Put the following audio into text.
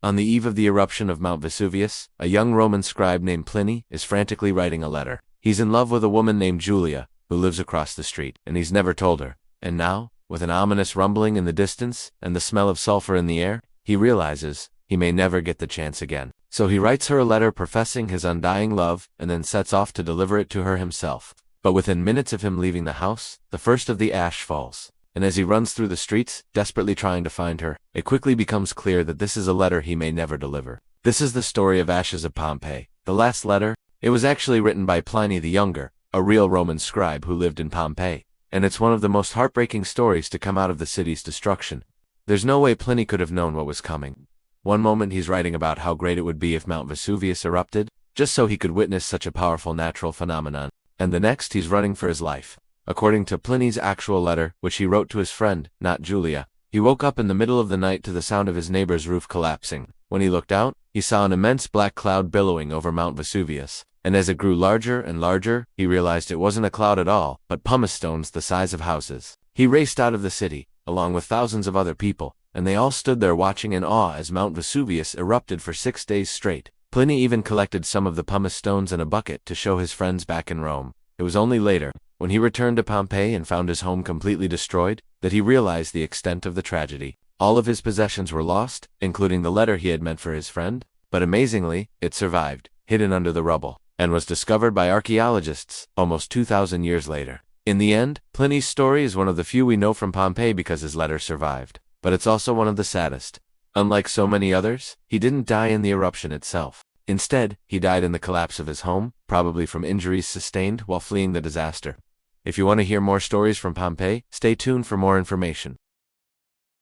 On the eve of the eruption of Mount Vesuvius, a young Roman scribe named Pliny is frantically writing a letter. He's in love with a woman named Julia, who lives across the street, and he's never told her. And now, with an ominous rumbling in the distance and the smell of sulfur in the air, he realizes he may never get the chance again. So he writes her a letter professing his undying love and then sets off to deliver it to her himself. But within minutes of him leaving the house, the first of the ash falls. And as he runs through the streets, desperately trying to find her, it quickly becomes clear that this is a letter he may never deliver. This is the story of Ashes of Pompeii. The last letter, it was actually written by Pliny the Younger, a real Roman scribe who lived in Pompeii. And it's one of the most heartbreaking stories to come out of the city's destruction. There's no way Pliny could have known what was coming. One moment he's writing about how great it would be if Mount Vesuvius erupted, just so he could witness such a powerful natural phenomenon. And the next he's running for his life. According to Pliny's actual letter, which he wrote to his friend, not Julia, he woke up in the middle of the night to the sound of his neighbor's roof collapsing. When he looked out, he saw an immense black cloud billowing over Mount Vesuvius, and as it grew larger and larger, he realized it wasn't a cloud at all, but pumice stones the size of houses. He raced out of the city, along with thousands of other people, and they all stood there watching in awe as Mount Vesuvius erupted for 6 days straight. Pliny even collected some of the pumice stones in a bucket to show his friends back in Rome. It was only later, when he returned to Pompeii and found his home completely destroyed, that he realized the extent of the tragedy. All of his possessions were lost, including the letter he had meant for his friend, but amazingly, it survived, hidden under the rubble, and was discovered by archaeologists almost 2,000 years later. In the end, Pliny's story is one of the few we know from Pompeii because his letter survived, but it's also one of the saddest. Unlike so many others, he didn't die in the eruption itself. Instead, he died in the collapse of his home, probably from injuries sustained while fleeing the disaster. If you want to hear more stories from Pompeii, stay tuned for more information.